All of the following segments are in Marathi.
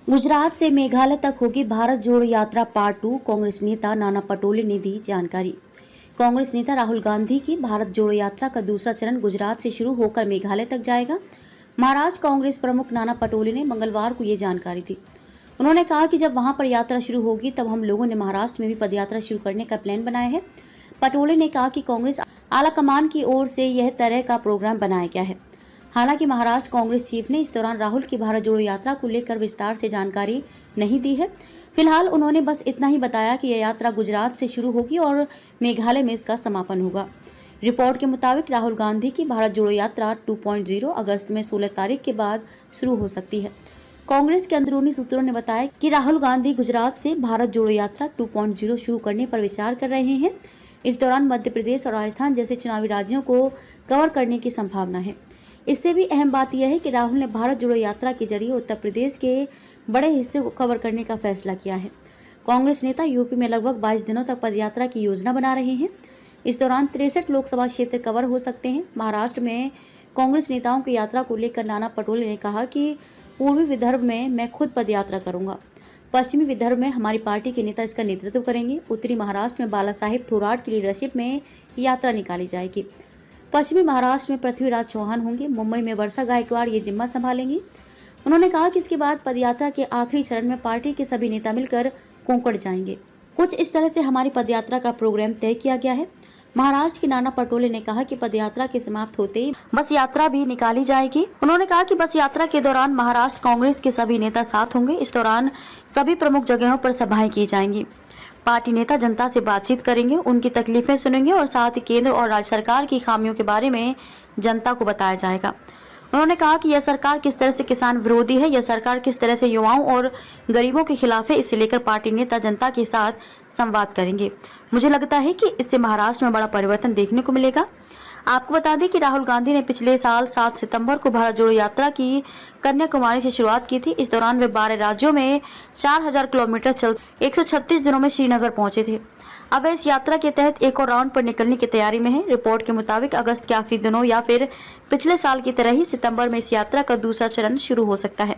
गुजरात से मेघालय तक होगी भारत जोड़ो यात्रा पार्ट 2। कांग्रेस नेता नाना पटोले ने दी जानकारी। कांग्रेस नेता राहुल गांधी की भारत जोड़ो यात्रा का दूसरा चरण गुजरात से शुरू होकर मेघालय तक जाएगा। महाराष्ट्र कांग्रेस प्रमुख नाना पटोले ने मंगलवार को ये जानकारी दी। उन्होंने कहा कि जब वहां पर यात्रा शुरू होगी तब हम लोगों ने महाराष्ट्र में भी पदयात्रा शुरू करने का प्लान बनाया है। पटोले ने कहा कि कांग्रेस आलाकमान की ओर से यह तरह का प्रोग्राम बनाया गया है। हालांकि महाराष्ट्र कांग्रेस चीफ ने इस दौरान राहुल की भारत जोड़ो यात्रा को लेकर विस्तार से जानकारी नहीं दी है। फिलहाल उन्होंने बस इतना ही बताया कि यह यात्रा गुजरात से शुरू होगी और मेघालय में इसका समापन होगा। रिपोर्ट के मुताबिक राहुल गांधी की भारत जोड़ो यात्रा 2.0 अगस्त में 16 तारीख के बाद शुरू हो सकती है। कांग्रेस के अंदरूनी सूत्रों ने बताया कि राहुल गांधी गुजरात से भारत जोड़ो यात्रा 2.0 शुरू करने पर विचार कर रहे हैं। इस दौरान मध्य प्रदेश और राजस्थान जैसे चुनावी राज्यों को कवर करने की संभावना है। इससे भी अहम बात यह है कि राहुल ने भारत जोड़ो यात्रा के जरिए उत्तर प्रदेश के बड़े हिस्से को कवर करने का फैसला किया है। कांग्रेस नेता यूपी में लगभग 22 दिनों तक पदयात्रा की योजना बना रहे हैं। इस दौरान 63 लोकसभा क्षेत्र कवर हो सकते हैं। महाराष्ट्र में कांग्रेस नेताओं की यात्रा को लेकर नाना पटोले ने कहा कि पूर्वी विदर्भ में मैं खुद पदयात्रा करूंगा। पश्चिमी विदर्भ में हमारी पार्टी के नेता इसका नेतृत्व करेंगे। उत्तरी महाराष्ट्र में बाला साहेब थोराट की लीडरशिप में यात्रा निकाली जाएगी। पश्चिमी महाराष्ट्र में पृथ्वीराज चौहान होंगे। मुंबई में वर्षा गायकवाड़ ये जिम्मा संभालेंगी। उन्होंने कहा कि इसके बाद पदयात्रा के आखिरी चरण में पार्टी के सभी नेता मिलकर कोंकण जाएंगे। कुछ इस तरह से हमारी पदयात्रा का प्रोग्राम तय किया गया है। महाराष्ट्र के नाना पटोले ने कहा कि पदयात्रा के समाप्त होते ही बस यात्रा भी निकाली जाएगी। उन्होंने कहा कि बस यात्रा के दौरान महाराष्ट्र कांग्रेस के सभी नेता साथ होंगे। इस दौरान सभी प्रमुख जगहों पर सभाएं की जाएंगी। पार्टी नेता जनता से बातचीत करेंगे, उनकी तकलीफें सुनेंगे और साथ ही केंद्र और राज्य सरकार की खामियों के बारे में जनता को बताया जाएगा। उन्होंने कहा कि यह सरकार किस तरह से किसान विरोधी है, यह सरकार किस तरह से युवाओं और गरीबों के खिलाफ है, इसे लेकर पार्टी नेता जनता के साथ संवाद करेंगे। मुझे लगता है कि इससे महाराष्ट्र में बड़ा परिवर्तन देखने को मिलेगा। आपको बता दें कि राहुल गांधी ने पिछले साल 7 सितंबर को भारत जोड़ो यात्रा की कन्याकुमारी से शुरुआत की थी। इस दौरान वे 12 राज्यों में 4000 किलोमीटर चल 136 दिनों में श्रीनगर पहुंचे थे। अब इस यात्रा के तहत एक और राउंड पर निकलने की तैयारी में है। रिपोर्ट के मुताबिक अगस्त के आखिरी दिनों या फिर पिछले साल की तरह ही सितंबर में इस यात्रा का दूसरा चरण शुरू हो सकता है।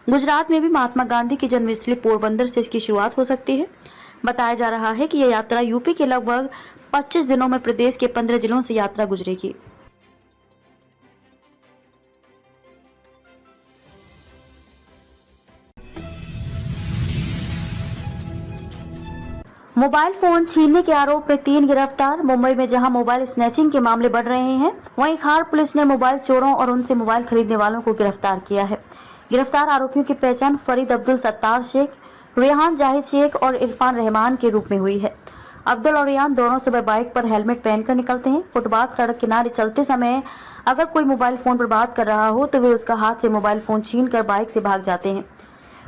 गुजरात में भी महात्मा गांधी की जन्मस्थली पोरबंदर से इसकी शुरुआत हो सकती है। बताया जा रहा है कि यह यात्रा यूपी के लगभग 25 दिनों में प्रदेश के 15 जिलों से यात्रा गुजरेगी। मोबाइल फोन छीनने के आरोप में 3 गिरफ्तार। मुंबई में जहां मोबाइल स्नैचिंग के मामले बढ़ रहे हैं, वहीं खार पुलिस ने मोबाइल चोरों और उनसे मोबाइल खरीदने वालों को गिरफ्तार किया है। गिरफ्तार आरोपियों की पहचान फरीद अब्दुल सत्तार शेख, रेहान जाहिद शेख और इरफान रहमान के रूप में हुई है। अब्दुल और रेहान दोनों सुबह बाइक पर हेलमेट पहनकर निकलते हैं। फुटपाथ सड़क किनारे चलते समय अगर कोई मोबाइल फोन पर बात कर रहा हो तो वे उसका हाथ से मोबाइल फोन छीनकर बाइक से भाग जाते हैं।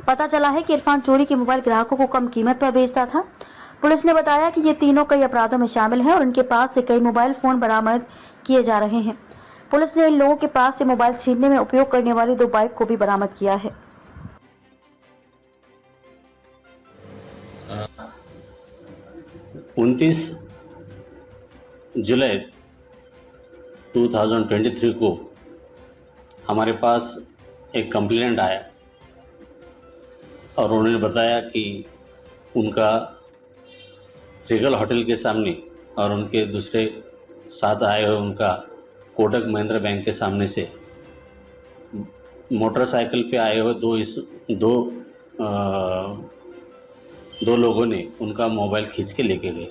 पता चला है कि इरफान चोरी के मोबाइल ग्राहकों को कम कीमत पर बेचता था। पुलिस ने बताया कि ये तीनों कई अपराधों में शामिल हैं और इनके पास से कई मोबाइल फोन बरामद किए जा रहे हैं। पुलिस ने इन लोगों के पास से मोबाइल छीनने में उपयोग करने वाली 2 बाइक को भी बरामद किया है। 29 जुलाई 2023 को हमारे पास एक कंप्लेंट आया और उन्होंने बताया कि उनका रिगल होटल के सामने और उनके दूसरे साथ आए हुए उनका कोटक महिंद्रा बैंक के सामने से मोटरसाइकिल पे आए हुए दो लोगों ने उनका मोबाइल खींच के लेके गए।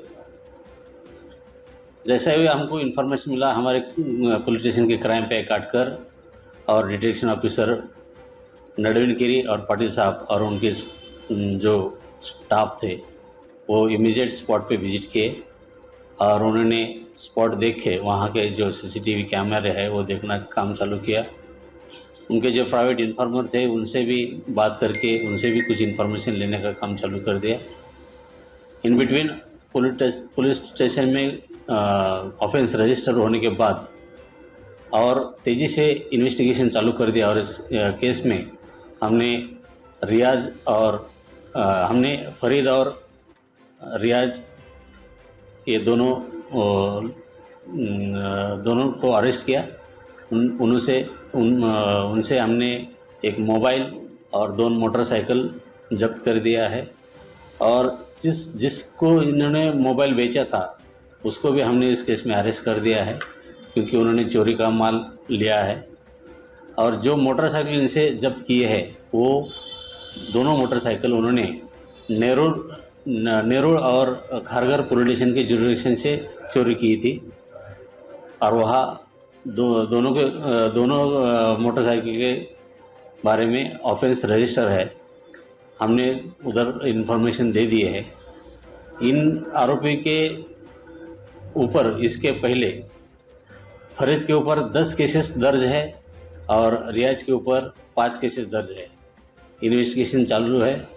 जैसे ही हमको इन्फॉर्मेशन मिला, हमारे पुलिस स्टेशन के क्राइम पे काटकर और डिटेक्शन ऑफिसर नडविन गिरी और पाटिल साहब और उनके जो स्टाफ थे वो इमीडिएट स्पॉट पे विजिट किए और उन्होंने स्पॉट देख के वहाँ के जो सीसीटीवी कैमरे है वो देखना काम चालू किया। उनके जो प्राइवेट इन्फॉर्मर थे उनसे भी बात करके उनसे भी कुछ इन्फॉर्मेशन लेने का काम चालू कर दिया। इन बिटवीन पुलिस स्टेशन में ऑफेंस रजिस्टर होने के बाद और तेज़ी से इन्वेस्टिगेशन चालू कर दिया और इस केस में हमने फरीद और रियाज ये दोनों को अरेस्ट किया। उनसे हमने एक मोबाइल और 2 मोटरसाइकिल जब्त कर दिया है। और जिसको इन्होंने मोबाइल बेचा था उसको भी हमने इस केस में अरेस्ट कर दिया है, क्योंकि उन्होंने चोरी का माल लिया है। और जो मोटरसाइकिल इनसे जब्त किए हैं वो दोनों मोटरसाइकिल उन्होंने नेरुल और खारघर पुलिस स्टेशन के जुरिडिक्शन से चोरी की थी। और वहाँ दोनों मोटरसाइकिल के बारे में ऑफेंस रजिस्टर है, हमने उधर इन्फॉर्मेशन दे दी है। इन आरोपी के ऊपर इसके पहले फरीद के ऊपर 10 केसेस दर्ज है और रियाज के ऊपर 5 केसेस दर्ज है। इन्वेस्टिगेशन चालू है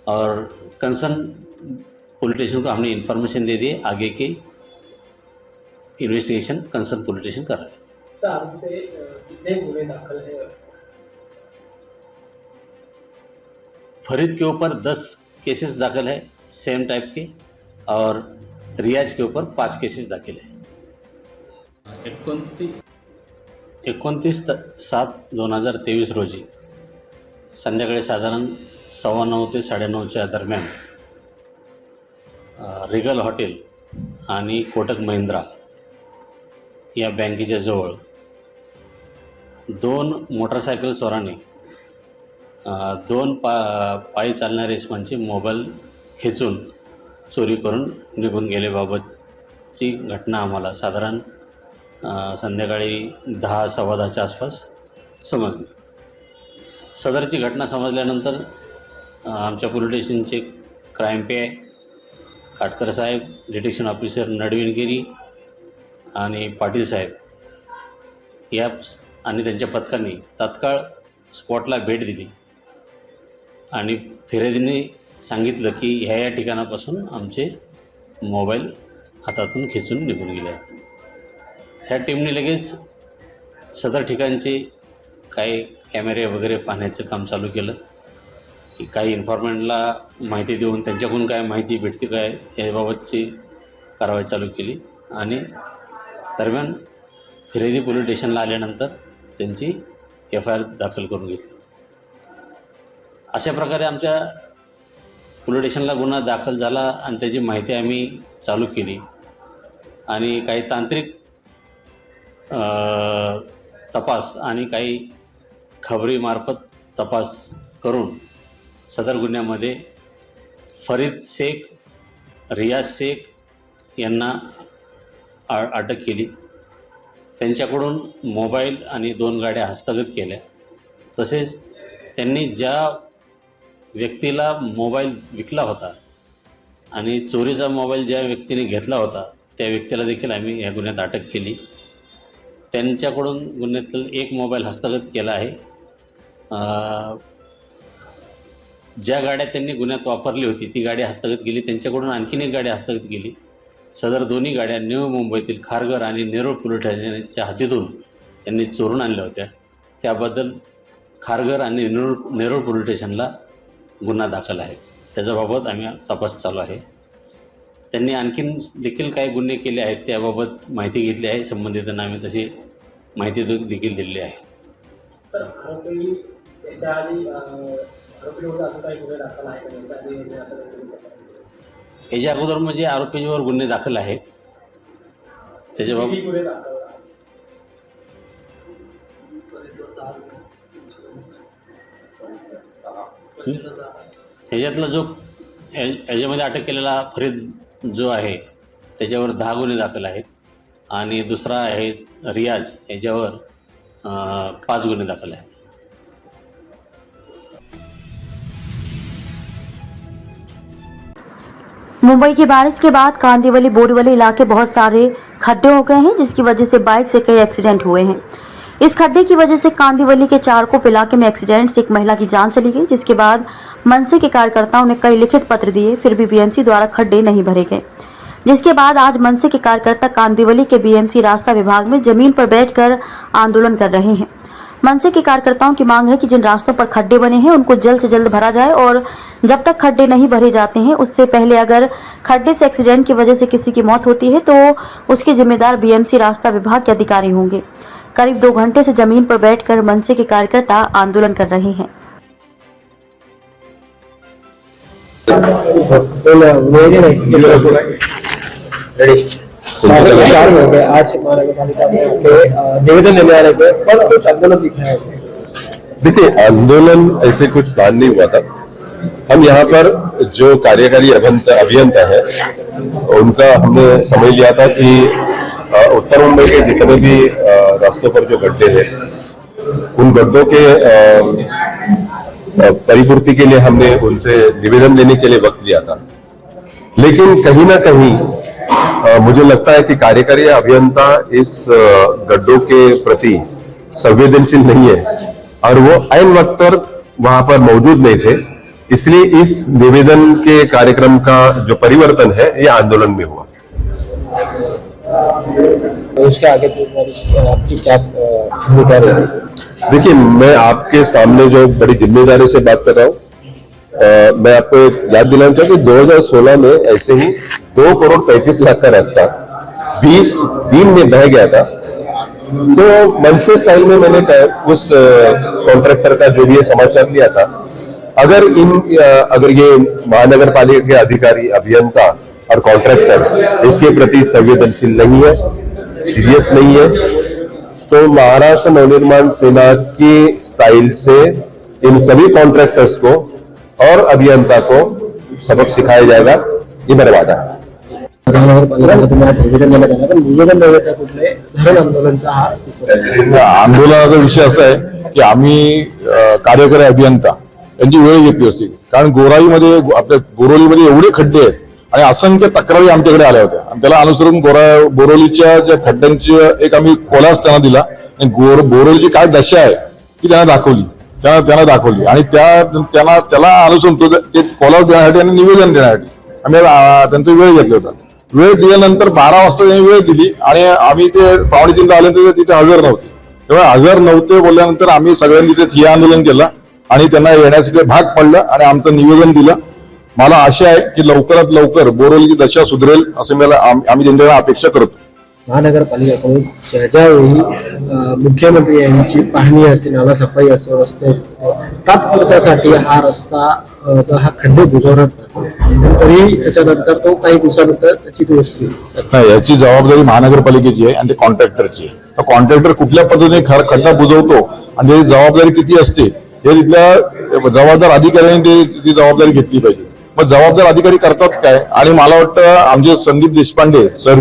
और कंसर्न पुलिस स्टेशन को हमने इन्फॉर्मेशन दे दी है। आगे की इन्वेस्टिगेशन कंसर्न पुलिस स्टेशन कर रहे हैं। सर, पे कितने गुने दाखिल है? फरीद के ऊपर 10 केसेस दाखिल है सेम टाइप के, और रियाज के ऊपर 5 केसेस दाखिल है। 29/7/2023 रोजी संध्याकाळी साधारण 9:15 ते 9:30च्या दरम्यान रिगल हॉटेल आणि कोटक महिंद्रा या बँकेच्या जवळ 2 मोटरसायकल चोराने 2 पायी चालणाऱ्या इसमांचे मोबाईल खेचून चोरी करून निघून गेल्याबाबतची घटना आम्हाला साधारण संध्याकाळी 10-10:15च्या आसपास समजली। सदरची घटना समजल्यानंतर आमच्या पोलीस स्टेशनचे क्राईम पे काटकर साहेब, डिटेक्शन ऑफिसर नडविनगिरी आणि पाटील साहेब या आणि त्यांच्या पथकांनी तात्काळ स्पॉटला भेट दिली आणि फिर्यादीने सांगितलं की ह्या ठिकाणापासून आमचे मोबाईल हातातून खेचून निघून गेले आहेत। ह्या टीमने लगेच सदर ठिकाणचे काही कॅमेरे वगैरे पाहण्याचं काम चालू केलं, की काही इन्फॉर्मंटला माहिती देऊन त्यांच्याकडून काय माहिती भेटते काय याबाबतची कारवाई चालू केली आणि दरम्यान फिर्यादी पोलीस स्टेशनला आल्यानंतर त्यांची FIR दाखल करून घेतली। अशा प्रकारे आमच्या पोलीस स्टेशनला गुन्हा दाखल झाला आणि त्याची माहिती आम्ही चालू केली आणि काही तांत्रिक तपास आणि काही खबरीमार्फत तपास करून सदर गुन्ह्यामध्ये फरीद शेख, रियाज शेख यांना अटक केली। त्यांच्याकडून मोबाईल आणि 2 गाड्या हस्तगत केल्या। तसेच त्यांनी ज्या व्यक्तीला मोबाईल विकला होता आणि चोरीचा मोबाईल ज्या व्यक्तीने घेतला होता त्या व्यक्तीला देखील आम्ही या गुन्ह्यात अटक केली। त्यांच्याकडून गुन्ह्यातील 1 मोबाईल हस्तगत केला आहे। ज्या गाड्या त्यांनी गुन्ह्यात वापरली होती ती गाडी हस्तगत केली। त्यांच्याकडून आणखीन 1 गाडी हस्तगत केली। सदर दोन्ही गाड्या नवी मुंबईतील खारघर आणि नेरुळ पोलीस स्टेशनच्या हद्दीतून त्यांनी चोरून आणल्या होत्या। त्याबद्दल खारघर आणि नेरुळ पोलीस स्टेशनला गुन्हा दाखल आहे। त्याच्याबाबत आम्ही तपास चालू आहे। त्यांनी आणखीन देखील काही गुन्हे केले आहेत त्याबाबत माहिती घेतली आहे। संबंधितांना आम्ही तशी माहिती देखील दिलेली आहे। सर, आरोपी त्याच्या आधी आरोपीवर अजून काही गुन्हे दाखल आहे का? याच्या आधी असं याच्या अगोदर म्हणजे आरोपींवर गुन्हे दाखल आहेत त्याच्याबाबत गुन्हे दाखल ह्याच्यातला जो याच्यामध्ये अटक केलेला फरीद जो आहे त्याच्यावर 10 गुन्हे दाखल आहेत आणि दुसरा आहे रियाज याच्यावर 5 गुन्हे दाखल आहेत। मुंबई की बारिश के बाद कांदिवली बोरीवली इलाके बहुत सारे खड्डे हो गए हैं, जिसकी वजह से बाइक से कई एक्सीडेंट हुए हैं। इस खड्डे की वजह से कांदिवली के चारकोप इलाके में एक्सीडेंट से एक महिला की जान चली गई, जिसके बाद मनसे के कार्यकर्ताओं ने कई लिखित पत्र दिए, फिर भी बीएमसी द्वारा खड्डे नहीं भरे गए। जिसके बाद आज मनसे के कार्यकर्ता कांदिवली के बीएमसी रास्ता विभाग में जमीन पर बैठकर आंदोलन कर रहे हैं। मनसे के कार्यकर्ताओं की मांग है कि जिन रास्तों पर खड्डे बने हैं उनको जल्द से जल्द भरा जाए और जब तक खड्डे नहीं भरे जाते हैं उससे पहले अगर खड्डे से एक्सीडेंट की वजह से किसी की मौत होती है तो उसके जिम्मेदार बीएमसी रास्ता विभाग के अधिकारी होंगे। करीब 2 घंटे से जमीन पर बैठकर मनसे के कार्यकर्ता आंदोलन कर रहे हैं। चार लोग हैं आज महानगर पालिका में निवेदन लेने आ रहे थे, पर कुछ आंदोलन दिखाया गया। देखिए, आंदोलन ऐसे कुछ प्लान नहीं हुआ था। हम यहाँ पर जो कार्यकारी अभियंता है उनका हमने समझ लिया था कि उत्तर मुंबई के जितने भी रास्तों पर जो गड्ढे हैं उन गड्ढों के परिपूर्ति के लिए हमने उनसे निवेदन लेने के लिए वक्त लिया था। लेकिन कहीं ना कहीं मुझे लगता है कि कार्यकारी अभियंता इस गड्ढों के प्रति संवेदनशील नहीं है और वो ऐन वक्त पर वहां पर मौजूद नहीं थे, इसलिए इस निवेदन के कार्यक्रम का जो परिवर्तन है ये आंदोलन में हुआ। उसके आगे आपकी क्या भूमिका रहेगी? देखिए, मैं आपके सामने जो बड़ी जिम्मेदारी से बात कर रहा हूँ, मैं आपको एक याद दिलाना चाहूँ कि 2016 में ऐसे ही 2,35,00,000 का रास्ता 20 दिन में बह गया था। तो मनसे स्टाइल में मैंने उस कॉन्ट्रैक्टर का जो भी ये समाचार लिया था, अगर ये महानगर पालिका के अधिकारी, अभियंता और कॉन्ट्रैक्टर इसके प्रति संवेदनशील नहीं है, सीरियस नहीं है, तो महाराष्ट्र नवनिर्माण सेना की स्टाइल से इन सभी कॉन्ट्रैक्टर्स को और अभियंता को सबक सिखाया जाएगा, ये मेरा वादा है। आंदोलनाचा विषय असा आहे की आम्ही कार्यकारी अभियंता यांची वेळ घेतली असती, कारण गोराईमध्ये आपल्या बोरोलीमध्ये एवढे खड्डे आहेत आणि असंख्य तक्रारी आमच्याकडे आल्या होत्या आणि त्याला अनुसरून बोरोलीच्या ज्या खड्ड्यांची एक आम्ही कोलास त्यांना दिला आणि बोरोलीची काय दशा आहे ती त्यांना दाखवली आणि त्याला अनुसरून ते कोलास देण्यासाठी आणि निवेदन देण्यासाठी आम्ही त्यांचा वेळ घेतला होता। वेळ दिल्यानंतर 12 वाजता त्यांनी वेळ दिली आणि आम्ही ते 2:45 आल्यानंतर तिथे हजर नव्हते। तेव्हा हजर नव्हते बोलल्यानंतर आम्ही सगळ्यांनी तिथे ठिय्या आंदोलन केलं आणि त्यांना येण्यासाठी भाग पडलं आणि आमचं निवेदन दिलं। मला आशा आहे की लवकरात लवकर बोरोलीची दशा सुधरेल असं आम्ही त्यांच्याकडे अपेक्षा करतो। महानगरपालिकेकडून ज्यावेळी मुख्यमंत्री यांची पाहणी असते, नाला सफाई असो, रस्ते तात्पुरत्यासाठी हा रस्ता हा खड्डे बुजवण्यात तरी त्याच्यानंतर तो काही दिवसानंतर त्याची दुरुस्ती नाही, याची जबाबदारी महानगरपालिकेची आहे आणि ते कॉन्ट्रॅक्टरची आहे। तर कॉन्ट्रॅक्टर कुठल्या पद्धतीने खड्डा बुजवतो आणि त्याची जबाबदारी किती असते हे तिथल्या जबाबदार अधिकाऱ्यांनी ती जबाबदारी घेतली पाहिजे। मग जबाबदार अधिकारी करतात काय? आणि मला वाटतं आमचे संदीप देशपांडे सर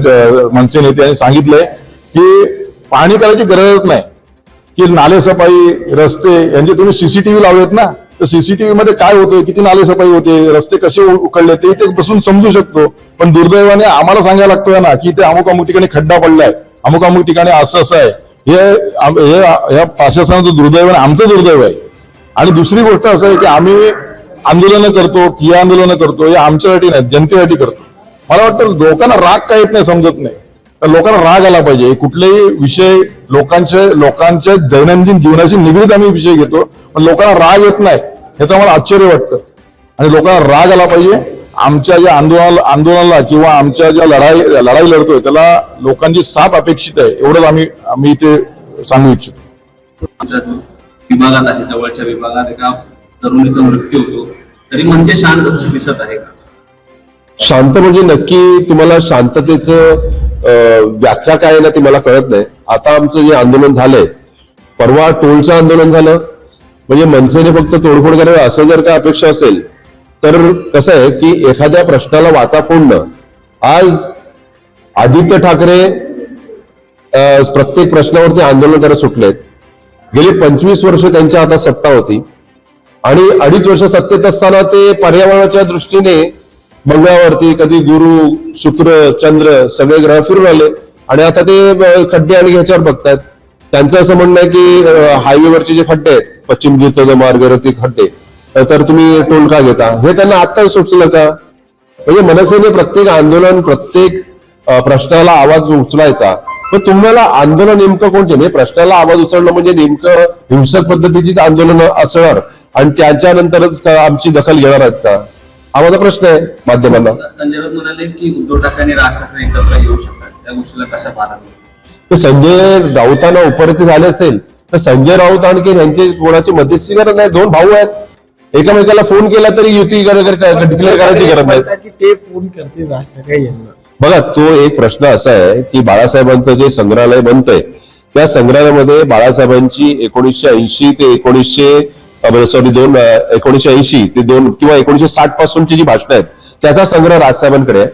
मनसे नेते यांनी सांगितलंय की पाहणी करायची गरजच नाही, की नालेसफाई, रस्ते यांचे तुम्ही सीसीटीव्ही लावलेत ना, तर सीसीटीव्ही मध्ये काय होतंय, किती नालेसफाई होते, रस्ते कसे उकळले ते इथे बसून समजू शकतो। पण दुर्दैवाने आम्हाला सांगायला लागतोय ना की ते अमुक अमुक ठिकाणी खड्डा पडलाय, अमुक अमुक ठिकाणी असं आहे। हे प्रशासनाचं दुर्दैव आहे, आमचं दुर्दैव आहे। आणि दुसरी गोष्ट असं आहे की आम्ही आंदोलनं करतो, ठिय्या आंदोलनं करतो, हे आमच्यासाठी नाही, जनतेसाठी करतो। मला वाटतं लोकांना राग काय येत नाही, समजत नाही, तर लोकांना राग आला पाहिजे। कुठलेही विषय लोकांच्या दैनंदिन जीवनाशी निगडीत आम्ही विषय घेतो, पण लोकांना राग येत नाही याचं मला आश्चर्य वाटतं आणि लोकांना राग आला पाहिजे। आमच्या ज्या आंदोलनाला किंवा आमच्या ज्या लढाई लढतोय त्याला लोकांची साथ अपेक्षित आहे, एवढंच आम्ही इथे सांगू इच्छितो। विभागात आहे, जवळच्या विभागात एका तरुणीचा मृत्यू होतो, तरी म्हणजे शांत दिसत आहे का? शांत म्हणजे नक्की तुम्हाला शांततेचं व्याख्या काय ना ती मला कळत नाही। आता आमचं जे आंदोलन झालंय, परवा टोलचं आंदोलन झालं, म्हणजे मनसेने फक्त तोडफोड करावी असं जर का अपेक्षा असेल तर कसं आहे की एखाद्या प्रश्नाला वाचा फोडणं। आज आदित्य ठाकरे प्रत्येक प्रश्नावरती आंदोलन करत सुटलेत। गेली 25 वर्ष त्यांच्या हातात सत्ता होती आणि 2.5 वर्ष सत्तेत असताना ते पर्यावरणाच्या दृष्टीने मंगळावरती कधी गुरु, शुक्र, चंद्र सगळे ग्रह फिरून आले आणि आता ते खड्डे आणि ह्याच्यावर बघतात। त्यांचं असं म्हणणं आहे की हायवेवरचे जे खड्डे आहेत, पश्चिम द्रुतगती मार्गावरती खड्डे, तर तुम्ही टोल का घेता, हे त्यांना आता सुचलं का? म्हणजे मनसेने प्रत्येक आंदोलन, प्रत्येक प्रश्नाला आवाज उचलायचा, पण तुम्हाला आंदोलन नेमकं कोणते नाही, प्रश्नाला आवाज उचलणं म्हणजे नेमकं हिंसक पद्धतीचीच आंदोलन असणार आणि त्याच्यानंतरच आमची दखल घेणार आहेत का, हा माझा प्रश्न आहे माध्यमांना। संजय राऊत म्हणाले की उद्धव ठाकरे राज ठाकरे एकत्र येऊ शकतात, त्या गोष्टीला कशा पाहतात? तर संजय राऊतांना उपरती झाले असेल तर संजय राऊत आणखी यांची कोणाची मध्यस्थी करत नाही, 2 भाऊ आहेत, एकमेकाला फोन केला तरी युती डिक्लेअर करायची गरज नाही. की ते फोन करतील राज ठाकरे यांना. बघा, तो एक प्रश्न असा आहे की बाळासाहेबांचं जे संग्रहालय बनतंय त्या संग्रहालयामध्ये बाळासाहेबांची 1980 ते 1980 ते 2 किंवा 1960 पासूनची जी भाषणं आहेत त्याचा संग्रह राजसाहेबांकडे आहे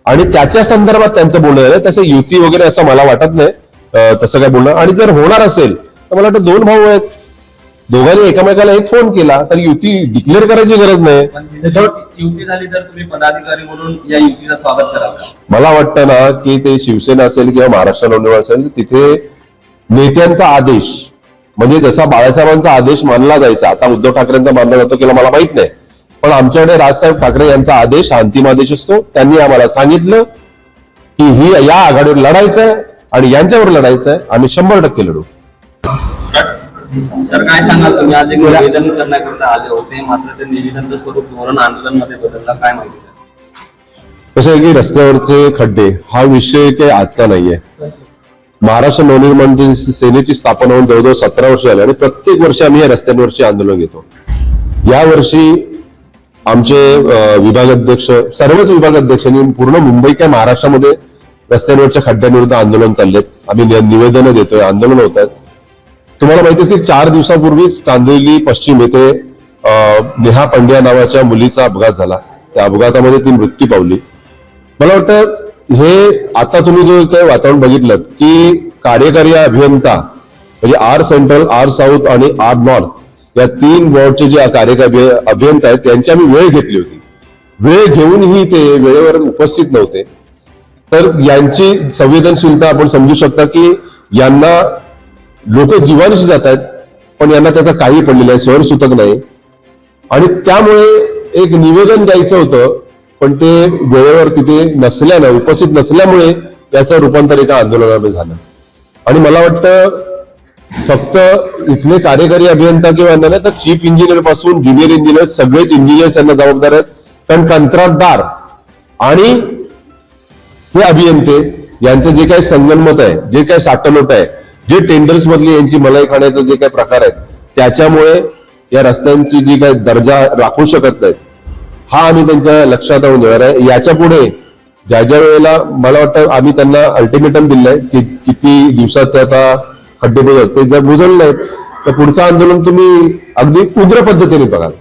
आणि त्याच्या संदर्भात त्यांचं बोलणं आहे. तसं युती वगैरे असं मला वाटत नाही तसं काय बोलणं. आणि जर होणार असेल तर मला वाटतं 2 भाऊ आहेत, दोघांनी एकमेकाला एक फोन केला तर युती डिक्लेअर करायची गरज नाही. पण युती झाली तर तुम्ही पदाधिकारी म्हणून या युतीचं स्वागत कराल का? मला वाटतं ना की ते शिवसेना असेल किंवा महाराष्ट्र नवनिर्माण असेल तिथे नेत्यांचा आदेश म्हणजे जसा बाळासाहेबांचा आदेश मानला जायचा, आता उद्धव ठाकरेंचा मानला जातो की मला माहित नाही, पण आमच्याकडे राजसाहेब ठाकरे यांचा आदेश हा अंतिम आदेश असतो. त्यांनी आम्हाला सांगितलं की ही या आघाडीवर लढायचं आहे आणि यांच्यावर लढायचं आहे, आम्ही 100% लढू. सर काय सांगाल, तुम्ही आज एक निवेदन करण्याकरता आले होते, मात्र ते निवेदनाचं स्वरूप धोरण आंदोलनमध्ये बदलला, काय माहिती द्या? कसं आहे की रस्त्यावरचे खड्डे हा विषय काही आजचा नाहीये. महाराष्ट्र नवनिर्माण सेनेची स्थापना होऊन जवळजवळ 17 वर्ष झाली आणि प्रत्येक वर्षी आम्ही या रस्त्यांवरची आंदोलन घेतो. यावर्षी आमचे विभागाध्यक्ष, सर्वच विभागाध्यक्षांनी पूर्ण मुंबई काय महाराष्ट्रामध्ये रस्त्यांवरच्या खड्ड्यांविरुद्ध आंदोलन चाललेत. आम्ही निवेदनं देतोय, आंदोलन होत आहेत. तुम्हाला माहिती आहे की 4 दिवसापूर्वीच कांदिवली पश्चिम येथे नेहा पंड्या नावाच्या मुलीचा अपघात झाला. त्या अपघातामध्ये ती मृत्यू पावली. मला वाटतं हे आता तुम्ही जो काही वातावरण बघितलं की कार्यकारी अभियंता म्हणजे आर सेंट्रल, आर साऊथ आणि आर नॉर्थ या 3 वॉर्डचे जे कार्यकारी अभियंता आहेत त्यांची आम्ही वेळ घेतली होती. वेळ घेऊनही ते वेळेवर उपस्थित नव्हते. तर यांची संवेदनशीलता आपण समजू शकता की यांना लोक जीवानिशी जात आहेत पण यांना त्याचा काही पडलेला आहे, स्वरसूतक नाही. आणि त्यामुळे एक निवेदन द्यायचं होतं पण ते वेळेवर तिथे नसल्यानं, उपस्थित नसल्यामुळे याचं रूपांतर एका आंदोलनामध्ये झालं. आणि मला वाटतं फक्त इथले कार्यकारी अभियंता किंवा नाही तर चीफ इंजिनियर पासून ज्युनियर इंजिनियर सगळेच इंजिनियर्स यांना जबाबदार आहेत. कारण कंत्राटदार आणि हे अभियंते यांचं जे काही संगनमत आहे, जे काही साठलोट आहे, जे टेंडर्स मधली यांची मलाई खाण्याचं जे काही प्रकार आहेत त्याच्यामुळे या रस्त्यांची जी काही दर्जा राखू शकत नाहीत हा आम्ही त्यांच्या लक्षात आणून देणार आहे. याच्या पुढे ज्या वेळेला मला वाटतं आम्ही त्यांना अल्टिमेटम दिलंय की किती दिवसात ते आता खड्डे बुजवत, ते जर बुजवले नाहीत तर पुढचं आंदोलन तुम्ही अगदी उग्र पद्धतीने बघाल.